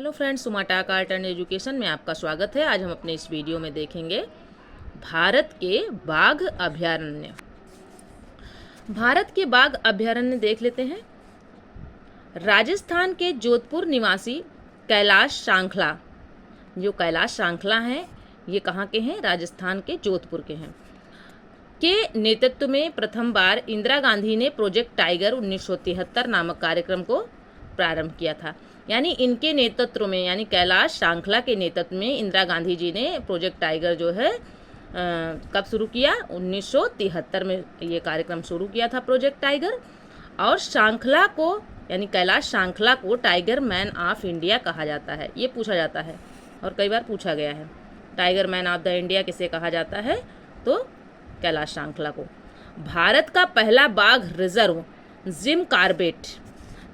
Hello friends, सुमाटाक art and education में आपका स्वागत है। आज हम अपने इस वीडियो में देखेंगे भारत के बाघ अभयारण्य। भारत के बाघ अभयारण्य देख लेते हैं। राजस्थान के जोधपुर निवासी कैलाश श्रृंखला, जो कैलाश श्रृंखला हैं, ये कहाँ के हैं? राजस्थान के जोधपुर के हैं। के नेतृत्व में प्रथम बार इंदिरा गांधी ने प्रोजेक्ट टाइगर 1973 नामक कार्यक्रम को प्रारंभ किया था। यानी इनके नेतृत्व में, यानी कैलाश श्रृंखला के नेतृत्व में इंदिरा गांधी जी ने प्रोजेक्ट टाइगर जो है कब शुरू किया? 1973 में ये कार्यक्रम शुरू किया था, प्रोजेक्ट टाइगर। और श्रृंखला को, यानी कैलाश श्रृंखला को टाइगर मैन ऑफ इंडिया कहा जाता है। ये पूछा जाता है और कई बार पूछा गया है, tiger man of the India किसे कहा जाता है? तो कैलाश श्रृंखला को। भारत का पहला बाघ रिजर्व जिम कॉर्बेट,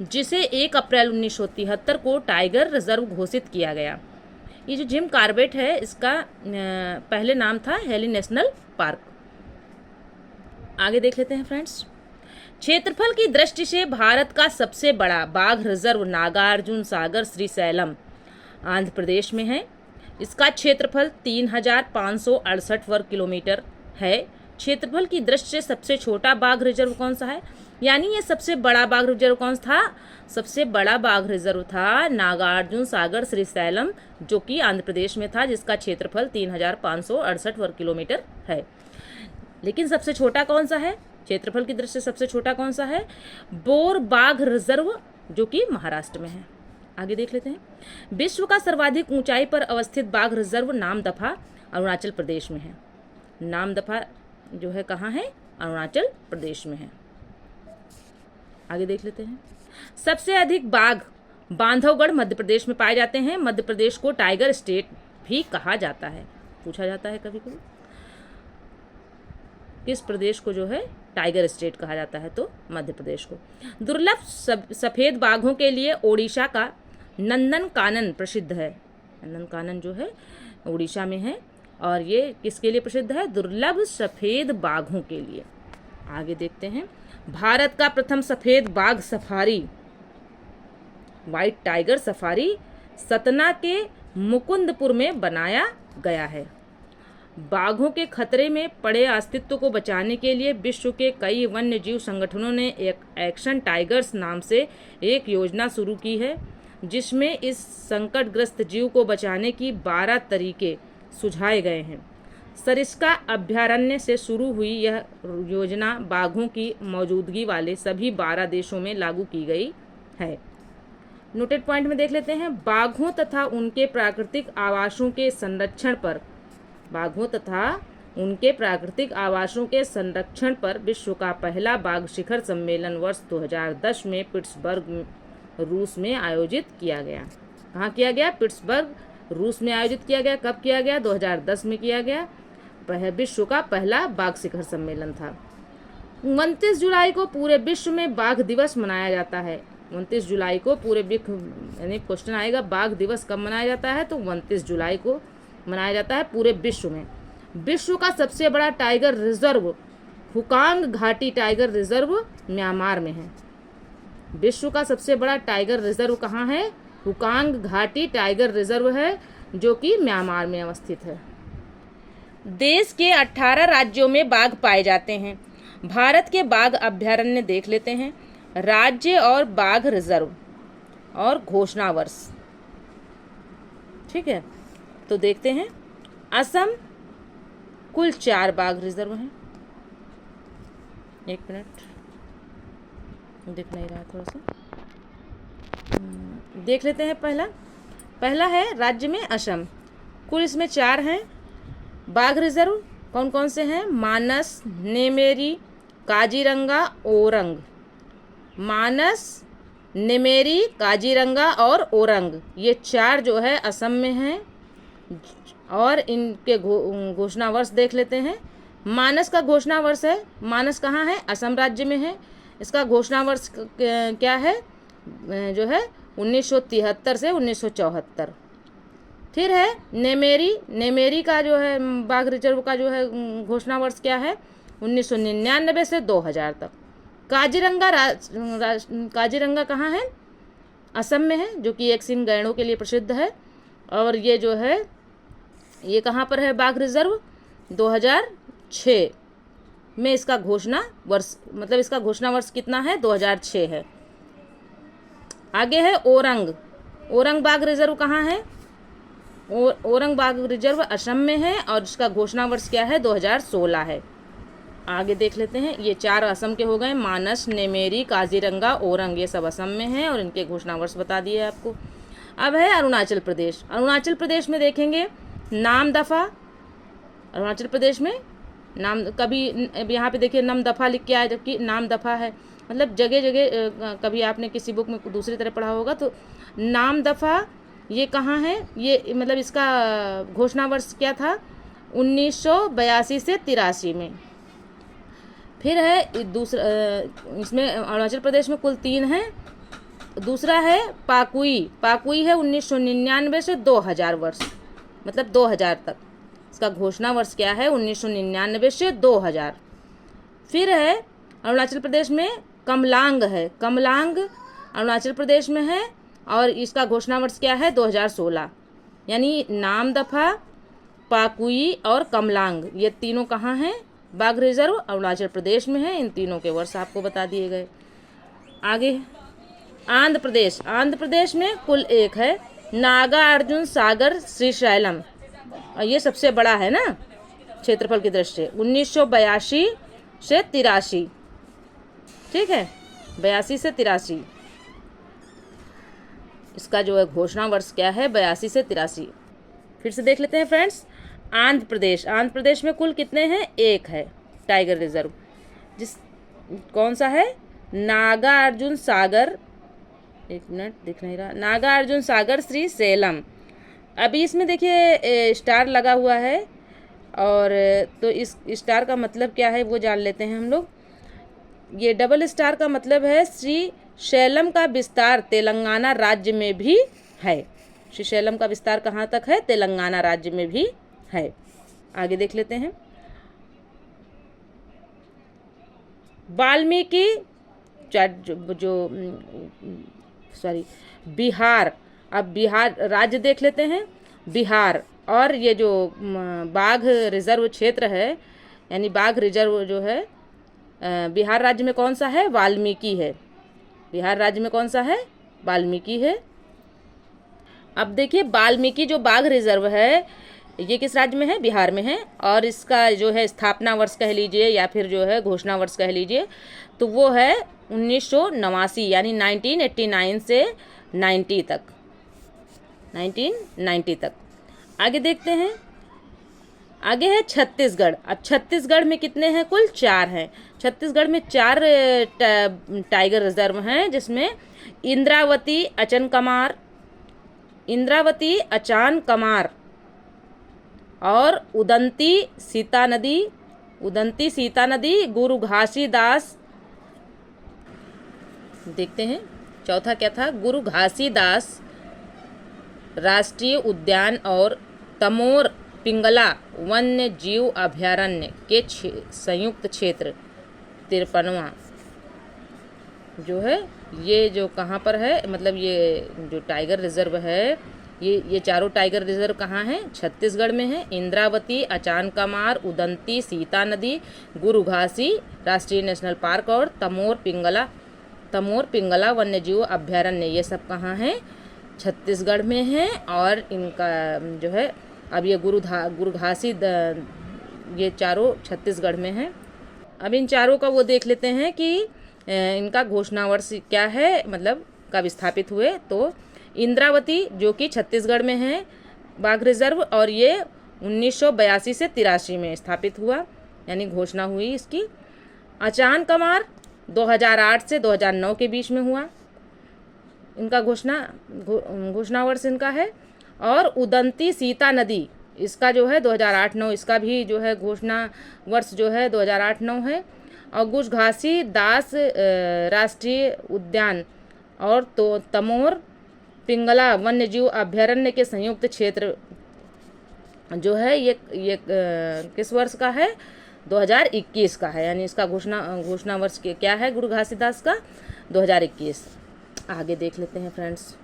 जिसे 1 अप्रैल 1973 को टाइगर रिजर्व घोषित किया गया। ये जो जिम कॉर्बेट है, इसका पहले नाम था हेली नेशनल पार्क। आगे देख लेते हैं फ्रेंड्स। क्षेत्रफल की दृष्टि से भारत का सबसे बड़ा बाघ रिजर्व नागार्जुन सागर श्रीशैलम आंध्र प्रदेश में है। इसका क्षेत्रफल 3568 वर्ग किलोमीटर है। क्षेत्रफल की दृष्टि से सबसे छोटा बाघ रिजर्व कौन सा है? यानी ये सबसे बड़ा बाघ रिजर्व कौन था? सबसे बड़ा बाघ रिजर्व था नागार्जुन सागर श्रीशैलम, जो कि आंध्र प्रदेश में था, जिसका क्षेत्रफल 3568 वर्ग किलोमीटर है। लेकिन सबसे छोटा कौन सा है? क्षेत्रफल की दृष्टि से सबसे छोटा कौन सा है? बोर बाघ रिजर्व, जो कि महाराष्ट्र में है। आगे देख लेते हैं। विश्व का सर्वाधिक ऊंचाई पर अवस्थित बाघ रिजर्व नामदफा अरुणाचल प्रदेश में है। नामदफा जो है कहाँ है? अरुणाचल प्रदेश में है। आगे देख लेते हैं। सबसे अधिक बाघ बांधवगढ़ मध्य प्रदेश में पाए जाते हैं। मध्य प्रदेश को टाइगर स्टेट भी कहा जाता है। पूछा जाता है कभी कभी, किस प्रदेश को जो है टाइगर स्टेट कहा जाता है? तो मध्य प्रदेश को। दुर्लभ सफेद बाघों के लिए ओडिशा का नंदनकानन प्रसिद्ध है। नंदनकानन जो है ओडिशा में है, और ये किसके लिए प्रसिद्ध है? दुर्लभ सफेद बाघों के लिए। आगे देखते हैं। भारत का प्रथम सफेद बाघ safari, white tiger safari, Satna के मुकुंदपुर में बनाया गया है। बाघों के खतरे में पड़े अस्तित्व को बचाने के लिए विश्व के कई वन्य जीव संगठनों ने एक एक्शन टाइगर्स नाम से एक योजना शुरू की है, जिसमें इस संकटग्रस्त जीव को बचाने की 12 तरीके सुझाए गए हैं। सरिस्का अभयारण्य से शुरू हुई यह योजना बाघों की मौजूदगी वाले सभी 12 देशों में लागू की गई है। नोटेड पॉइंट में देख लेते हैं। बाघों तथा उनके प्राकृतिक आवासों के संरक्षण पर, बाघों तथा उनके प्राकृतिक आवासों के संरक्षण पर विश्व का पहला बाघ शिखर सम्मेलन वर्ष 2010 में पिट्सबर्ग रूस में आयोजित किया गया। कहाँ किया गया? पिट्सबर्ग रूस में आयोजित किया गया। कब किया गया? 2010 में किया गया। विश्व का पहला बाघ शिखर सम्मेलन था। 29 जुलाई को पूरे विश्व में बाघ दिवस मनाया जाता है। 29 जुलाई को पूरे विश्व, यानी क्वेश्चन आएगा बाघ दिवस कब मनाया जाता है? तो 29 जुलाई को मनाया जाता है पूरे विश्व में। विश्व का सबसे बड़ा टाइगर रिजर्व हुकांग घाटी टाइगर रिजर्व म्यांमार में है। विश्व का सबसे बड़ा टाइगर रिजर्व कहाँ है? हुकांग घाटी टाइगर रिजर्व है, जो कि म्यांमार में अवस्थित है। देश के 18 राज्यों में बाघ पाए जाते हैं। भारत के बाघ अभयारण्य देख लेते हैं। राज्य और बाघ रिजर्व और घोषणा वर्ष, ठीक है। तो देखते हैं। असम कुल 4 बाघ रिजर्व हैं। एक मिनट, दिख नहीं रहा, थोड़ा सा देख लेते हैं। पहला है राज्य में असम, कुल इसमें 4 हैं बाघ रिजर्व। कौन कौन से हैं? मानस, नेमेरी, काजीरंगा, ओरंग। मानस, नेमेरी, काजीरंगा और ओरंग, ये 4 जो है असम में हैं। और इनके घोषणा वर्ष देख लेते हैं। मानस का घोषणा वर्ष है, मानस कहाँ है? असम राज्य में है। इसका घोषणा वर्ष क्या है? जो है 1973 से 1974। फिर है नेमेरी, नेमेरी का जो है बाघ रिजर्व का जो है घोषणा वर्ष क्या है? 1999 से 2000 तक। काजीरंगा काजीरंगा कहाँ है? असम में है, जो कि एक्सिन गैंडों के लिए प्रसिद्ध है। और ये जो है ये कहाँ पर है बाघ रिजर्व, 2006 में इसका घोषणा वर्ष, मतलब इसका घोषणा वर्ष कितना है, 2006 है। आगे है ओरंग। ओरंग बाघ रिजर्व कहाँ है, ओरंग बाघ रिजर्व असम में है और इसका घोषणा वर्ष क्या है, 2016 है। आगे देख लेते हैं, ये 4 असम के हो गए, मानस, नेमेरी, काजीरंगा, ओरंग, ये सब असम में हैं और इनके घोषणा वर्ष बता दिए आपको। अब है अरुणाचल प्रदेश। अरुणाचल प्रदेश में देखेंगे नामदफा। अरुणाचल प्रदेश में नाम, कभी यहाँ पे देखिए नमदफा लिख के आया जबकि नामदफा है, मतलब जगह जगह कभी आपने किसी बुक में दूसरी तरह पढ़ा होगा। तो नामदफा ये कहाँ है, ये मतलब इसका घोषणा वर्ष क्या था, 1982 से 83 में। फिर है दूसरा, इसमें अरुणाचल प्रदेश में कुल 3 हैं। दूसरा है पाकुई। पाकुई है 1999 से 2000 वर्ष, मतलब 2000 तक। इसका घोषणा वर्ष क्या है, 1999 से 2000। फिर है अरुणाचल प्रदेश में कमलांग है। कमलांग अरुणाचल प्रदेश में है और इसका घोषणा वर्ष क्या है, 2016। यानी नामदफा, पाकुई और कमलांग, ये तीनों कहाँ हैं, बाघ रिजर्व अरुणाचल प्रदेश में है। इन तीनों के वर्ष आपको बता दिए गए। आगे आंध्र प्रदेश। आंध्र प्रदेश में कुल 1 है, नागार्जुन सागर श्रीशैलम, और ये सबसे बड़ा है ना क्षेत्रफल की दृष्टि से, 1982 से 83। ठीक है, 82 से 83 इसका जो है घोषणा वर्ष क्या है, 82 से 83। फिर से देख लेते हैं फ्रेंड्स, आंध्र प्रदेश। आंध्र प्रदेश में कुल कितने हैं, 1 है टाइगर रिजर्व। कौन सा है, नागार्जुन सागर, एक मिनट दिख नहीं रहा, नागार्जुन सागर श्रीशैलम। अभी इसमें देखिए स्टार लगा हुआ है, और तो इस स्टार का मतलब क्या है वो जान लेते हैं हम लोग। ये डबल स्टार का मतलब है श्रीशैलम का विस्तार तेलंगाना राज्य में भी है। श्रीशैलम का विस्तार कहाँ तक है, तेलंगाना राज्य में भी है। आगे देख लेते हैं, वाल्मीकि बिहार। अब बिहार राज्य देख लेते हैं, बिहार। और ये जो बाघ रिजर्व क्षेत्र है, यानी बाघ रिजर्व जो है बिहार राज्य में कौन सा है, वाल्मीकि है। बिहार राज्य में कौन सा है, वाल्मीकि है। अब देखिए वाल्मीकि जो बाघ रिजर्व है ये किस राज्य में है, बिहार में है। और इसका जो है स्थापना वर्ष कह लीजिए या फिर जो है घोषणा वर्ष कह लीजिए, तो वो है 1989, यानी 1989 से 90 तक, 1990 तक। आगे देखते हैं, आगे है छत्तीसगढ़। अब छत्तीसगढ़ में कितने हैं, कुल 4 हैं। छत्तीसगढ़ में 4 टाइगर रिजर्व हैं, जिसमें इंद्रावती अचान कमार और उदंती सीता नदी, गुरु घासीदास। देखते हैं चौथा क्या था, गुरु घासीदास राष्ट्रीय उद्यान और तमोर पिंगला वन्य जीव अभयारण्य के संयुक्त क्षेत्र 53वां जो है, ये जो कहाँ पर है, मतलब ये जो टाइगर रिजर्व है, ये चारों टाइगर रिजर्व कहाँ हैं, छत्तीसगढ़ में है। इंद्रावती, अचान कमार, उदंती सीता नदी, गुरु घासी राष्ट्रीय नेशनल पार्क और तमोर पिंगला वन्य जीव अभयारण्य, ये सब कहाँ हैं, छत्तीसगढ़ में हैं। और इनका जो है अब ये गुरु घासी ये चारों छत्तीसगढ़ में हैं। अब इन चारों का वो देख लेते हैं कि इनका घोषणा वर्ष क्या है, मतलब कब स्थापित हुए। तो इंद्रावती जो कि छत्तीसगढ़ में है बाघ रिजर्व, और ये 1982 से 83 में स्थापित हुआ, यानी घोषणा हुई इसकी। अचान कमार 2008 से 2009 के बीच में हुआ, इनका घोषणा वर्ष इनका है। और उदंती सीता नदी, इसका जो है 2008-9, इसका भी जो है घोषणा वर्ष जो है 2008-9 है। और गुरु घासीदास राष्ट्रीय उद्यान और तो तमोर पिंगला वन्य जीव अभयारण्य के संयुक्त क्षेत्र जो है ये किस वर्ष का है, 2021 का है। यानी इसका घोषणा वर्ष क्या है गुरु घासीदास का, 2021। आगे देख लेते हैं फ्रेंड्स।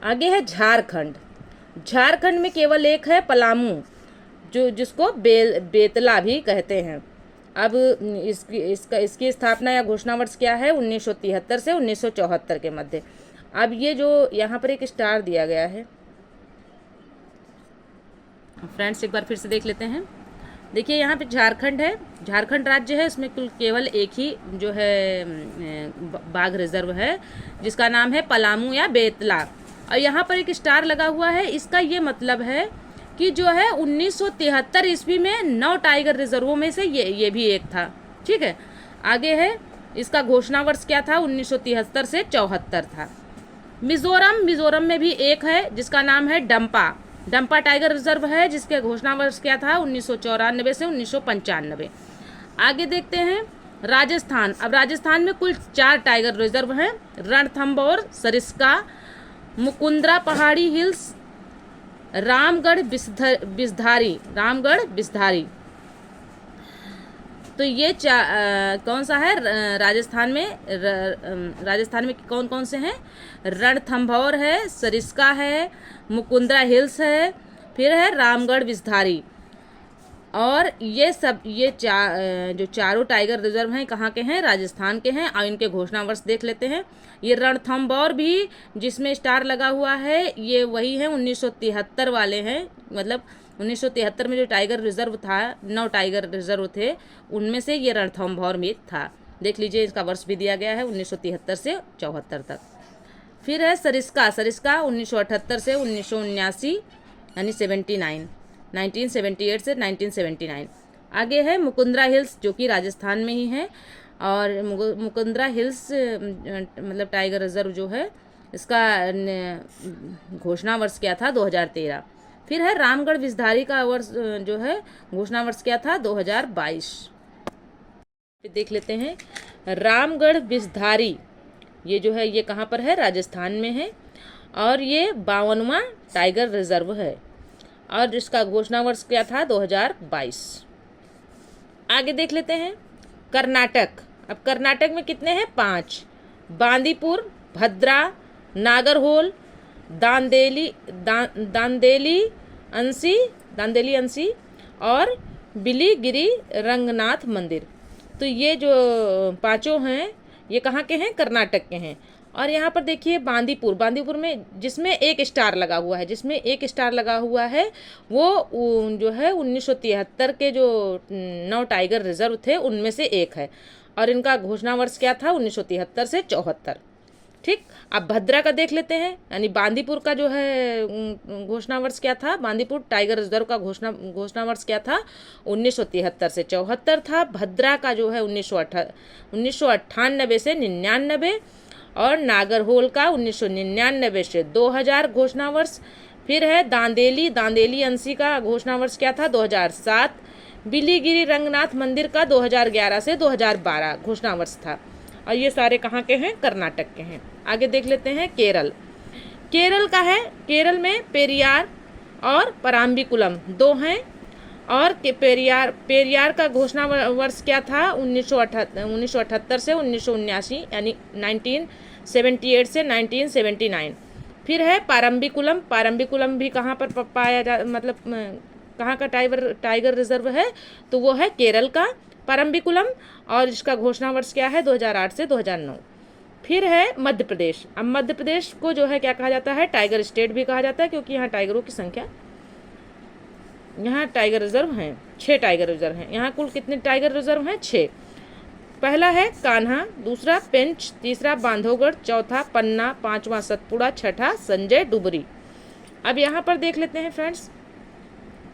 आगे है झारखंड। झारखंड में केवल एक है पलामू, जो जिसको बेतला भी कहते हैं। अब इसकी स्थापना या घोषणा वर्ष क्या है? 1973 से 1974 के मध्य। अब ये जो यहाँ पर एक स्टार दिया गया है फ्रेंड्स, एक बार फिर से देख लेते हैं। देखिए यहाँ पे झारखंड है, झारखंड राज्य है, इसमें केवल एक ही जो है बाघ रिजर्व है, जिसका नाम है पलामू या बेतला। और यहाँ पर एक स्टार लगा हुआ है। इसका ये मतलब है कि जो है 1973 ईस्वी में 9 टाइगर रिजर्वों में से ये भी एक था। ठीक है, आगे है इसका घोषणा वर्ष क्या था? 1973 से 74 था। मिजोरम में भी एक है जिसका नाम है डंपा टाइगर रिजर्व है, जिसके घोषणा वर्ष क्या था? 1994 से 1995। आगे देखते हैं राजस्थान। अब राजस्थान में कुल 4 टाइगर रिजर्व हैं, रणथंभौर, सरिस्का, मुकुंदरा पहाड़ी हिल्स, रामगढ़ बिसधारी। तो ये कौन सा है? राजस्थान में कौन कौन से हैं? रणथंभौर है, सरिस्का है, मुकुंदरा हिल्स है, फिर है रामगढ़ बिसधारी। और ये जो चारों टाइगर रिजर्व हैं कहाँ के हैं? राजस्थान के हैं। और इनके घोषणा वर्ष देख लेते हैं। ये रणथंभौर भी जिसमें स्टार लगा हुआ है, ये वही है 1973 वाले हैं। मतलब 1973 में जो टाइगर रिजर्व था, 9 टाइगर रिजर्व थे, उनमें से ये रणथंभौर में था। देख लीजिए, इसका वर्ष भी दिया गया है 1973 से 74 तक। फिर है सरिस्का 1978 से 1979 यानी 1978 से 1979। आगे है मुकुंदरा हिल्स, जो कि राजस्थान में ही है। और मुकुंदरा हिल्स मतलब टाइगर रिजर्व जो है, इसका घोषणा वर्ष क्या था? 2013। फिर है रामगढ़ बिसधारी का वर्ष जो है घोषणा वर्ष क्या था? 2022। फिर देख लेते हैं रामगढ़ बिसधारी, ये जो है ये कहाँ पर है? राजस्थान में है। और ये 52वां टाइगर रिजर्व है, और जिसका घोषणा वर्ष क्या था? 2022। आगे देख लेते हैं कर्नाटक। अब कर्नाटक में कितने हैं? 5। बांदीपुर, भद्रा, नागरहोल, दांदेली अंसी और बिलीगिरी रंगनाथ मंदिर। तो ये जो 5 हैं, ये कहाँ के हैं? कर्नाटक के हैं। और यहाँ पर देखिए बांदीपुर में जिसमें एक स्टार लगा हुआ है, वो जो है 1973 के जो 9 टाइगर रिजर्व थे उनमें से एक है। और इनका घोषणा वर्ष क्या था? 1973 से 74। ठीक, अब भद्रा का देख लेते हैं। यानी बांदीपुर का जो है घोषणा वर्ष क्या था? बांदीपुर टाइगर रिजर्व का घोषणा वर्ष क्या था? 1973 से 74 था। भद्रा का जो है 1998 से 99। और नागरहोल का 1999 से 2000 घोषणा वर्ष। फिर है दांदेली अंसी का घोषणा वर्ष क्या था? 2007। बिलीगिरी रंगनाथ मंदिर का 2011 से 2012 घोषणा वर्ष था। और ये सारे कहाँ के हैं? कर्नाटक के हैं। आगे देख लेते हैं केरल का है। केरल में पेरियार और पराम्बिकुलम 2 हैं। और पेरियार का घोषणा वर्ष क्या था? 1978 से 1979 यानी 1978 से 1979। फिर है पारम्बिकुलम भी कहाँ पर पाया जा मतलब कहाँ का टाइगर रिजर्व है? तो वो है केरल का पारम्बिकुलम, और इसका घोषणा वर्ष क्या है? 2008 से 2009। फिर है मध्य प्रदेश। अब मध्य प्रदेश को जो है क्या कहा जाता है? टाइगर स्टेट भी कहा जाता है, क्योंकि यहाँ टाइगरों की संख्या, यहाँ टाइगर रिजर्व हैं 6 टाइगर रिजर्व हैं। यहाँ कुल कितने टाइगर रिजर्व हैं? 6। पहला है कान्हा, दूसरा पेंच, तीसरा बांधवगढ़, चौथा पन्ना, 5वां सतपुड़ा, 6ठा संजय डुबरी। अब यहाँ पर देख लेते हैं फ्रेंड्स,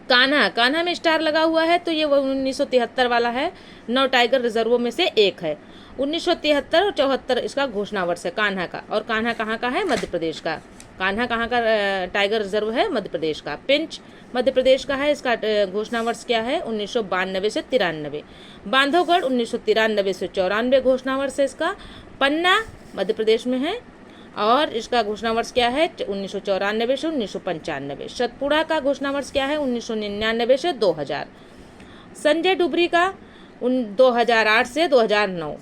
कान्हा में स्टार लगा हुआ है, तो ये वो 1973 वाला है। 9 टाइगर रिजर्वों में से एक है। 1973 और 74 इसका घोषणा वर्ष है कान्हा का। और कान्हा कहाँ का है? मध्य प्रदेश का। कान्हा कहाँ का टाइगर रिजर्व है? मध्य प्रदेश का। पेंच मध्य प्रदेश का है, इसका घोषणा वर्ष क्या है? 1992 से 93। बांधवगढ़ 1993 से 94 घोषणा वर्ष है इसका। पन्ना मध्य प्रदेश में है, और इसका घोषणा वर्ष क्या है? 1994 से 1995। सतपुड़ा का घोषणा वर्ष क्या है? 1999 से 2000। संजय डुबरी का 2008 से 2009।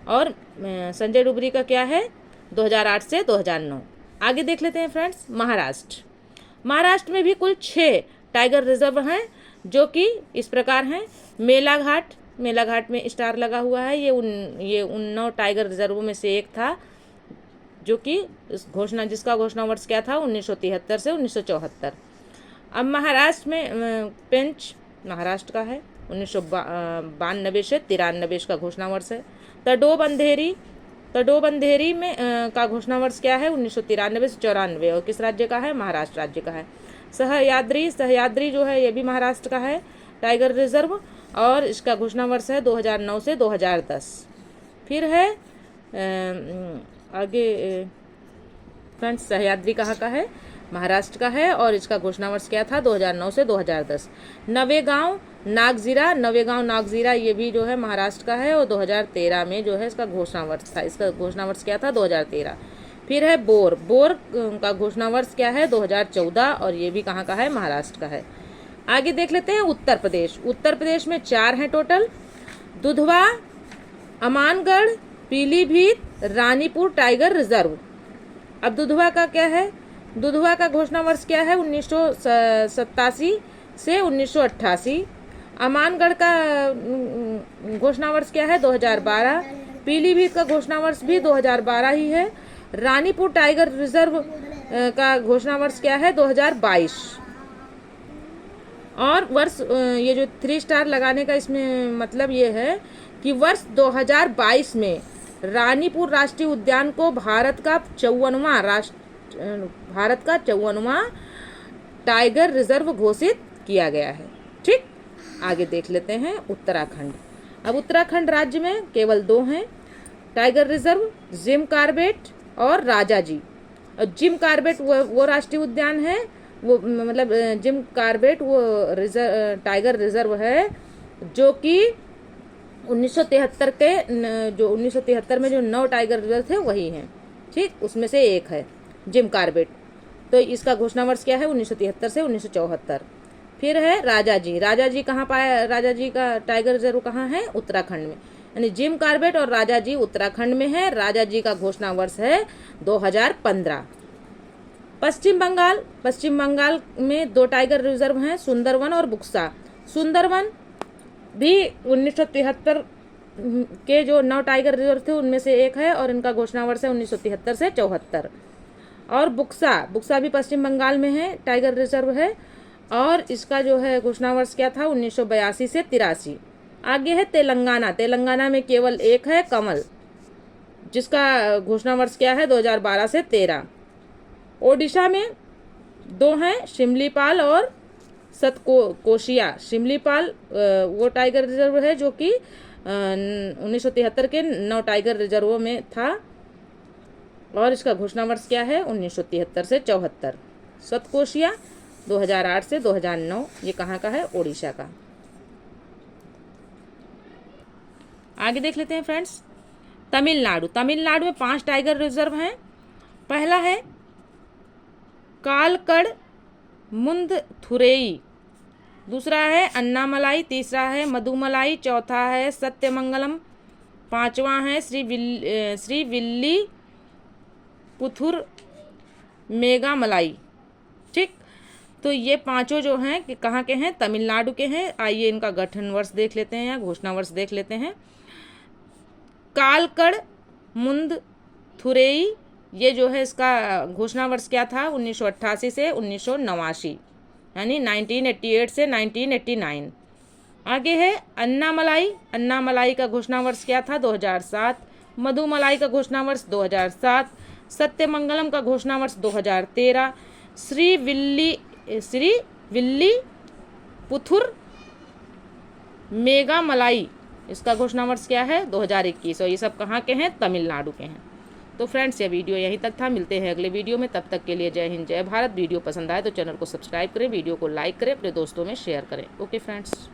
और संजय डुबरी का क्या है? 2008 से 2009। आगे देख लेते हैं फ्रेंड्स महाराष्ट्र। महाराष्ट्र में भी कुल 6 टाइगर रिजर्व हैं जो कि इस प्रकार हैं। मेलाघाट, मेलाघाट में स्टार लगा हुआ है, ये उन 9 टाइगर रिजर्वों में से एक था जो कि जिसका घोषणा वर्ष क्या था 1973 से 1974। अब महाराष्ट्र में पेंच महाराष्ट्र का है, 1992 से 93 का घोषणा वर्ष है। तडोब अंधेरी में का घोषणा वर्ष क्या है 1993 से 94 और किस राज्य का है, महाराष्ट्र राज्य का है। सह्याद्री जो है ये भी महाराष्ट्र का है टाइगर रिजर्व और इसका घोषणा वर्ष है 2009 से 2010। फिर है आगे फ्रेंड्स सह्याद्री कहाँ का है, महाराष्ट्र का है और इसका घोषणा वर्ष क्या था 2009 से 2010। नवेगांव नागजीरा ये भी जो है महाराष्ट्र का है और 2013 में जो है इसका घोषणा वर्ष था। इसका घोषणा वर्ष क्या था 2013। फिर है बोर का घोषणा वर्ष क्या है 2014 और ये भी कहाँ का है, महाराष्ट्र का है। आगे देख लेते हैं उत्तर प्रदेश में 4 हैं total. Dudhwa, Amangarh, Pilibhit, Ranipur tiger reserve. अब दुधवा का क्या है, दुधवा का घोषणा वर्ष क्या है 1987 से 1988। अमानगढ़ का घोषणा वर्ष क्या है 2012। पीलीभीत का घोषणा वर्ष भी 2012 ही है। रानीपुर टाइगर रिजर्व का घोषणा वर्ष क्या है 2022। और वर्ष ये जो 3 स्टार लगाने का इसमें मतलब ये है कि वर्ष 2022 में रानीपुर राष्ट्रीय उद्यान को भारत का 54वां टाइगर रिजर्व घोषित किया गया है। ठीक, आगे देख लेते हैं उत्तराखंड। अब उत्तराखंड राज्य में केवल 2 हैं टाइगर रिजर्व, जिम कार्बेट और राजाजी। और जिम कार्बेट वो राष्ट्रीय उद्यान है, वो मतलब जिम कार्बेट वो टाइगर रिजर्व है जो कि 1973 में जो 9 टाइगर रिजर्व थे वही हैं। ठीक, उसमें से एक है जिम कार्बेट। तो इसका घोषणा वर्ष क्या है 1973 से 1974। फिर है राजाजी कहाँ पाया, राजाजी का टाइगर रिजर्व कहाँ है, उत्तराखंड में। यानी जिम कार्बेट और राजाजी उत्तराखंड में है। राजाजी का घोषणा वर्ष है 2015। पश्चिम बंगाल में 2 टाइगर रिजर्व हैं, सुंदरवन और बुक्सा। सुंदरवन भी 1973 के जो 9 टाइगर रिजर्व थे उनमें से एक है और इनका घोषणा वर्ष है 1973 से 74। और बुक्सा भी पश्चिम बंगाल में है, टाइगर रिजर्व है और इसका जो है घोषणा वर्ष क्या था 1982 से 83। आगे है तेलंगाना में केवल एक है कमल, जिसका घोषणा वर्ष क्या है 2012 से 13। ओडिशा में 2 हैं, शिमलीपाल और सतकोशिया। शिमलीपाल वो टाइगर रिजर्व है जो कि 1973 के 9 टाइगर रिजर्वों में था और इसका घोषणा वर्ष क्या है 1973 से 74। सतकोशिया 2008 से 2009, ये कहाँ का है, ओडिशा का। आगे देख लेते हैं फ्रेंड्स तमिलनाडु में 5 टाइगर रिजर्व हैं। पहला है कालकड़ मुंदथुरई, दूसरा है अन्नामलाई, तीसरा है मधुमलाई, चौथा है सत्यमंगलम, 5वां है श्री विल्ली पुथुर मेगामलाई। ठीक, तो ये 5 जो हैं कि कहाँ के हैं, तमिलनाडु के हैं। आइए इनका गठन वर्ष देख लेते हैं या घोषणा वर्ष देख लेते हैं। कालकड़ मुंदथुरई ये जो है इसका घोषणा वर्ष क्या था 1988 से 1989, यानी 1988 से 1989। आगे है अन्नामलाई का घोषणा वर्ष क्या था 2007। मधुमलाई का घोषणा वर्ष 2007। सत्यमंगलम का घोषणा वर्ष 2013। श्री विल्ली पुथुर मेगामलाई इसका घोषणा वर्ष क्या है 2021 और ये सब कहाँ के हैं, तमिलनाडु के हैं। तो फ्रेंड्स ये वीडियो यहीं तक था, मिलते हैं अगले वीडियो में। तब तक के लिए जय हिंद जय भारत। वीडियो पसंद आए तो चैनल को सब्सक्राइब करें, वीडियो को लाइक करें, अपने दोस्तों में शेयर करें। Okay friends.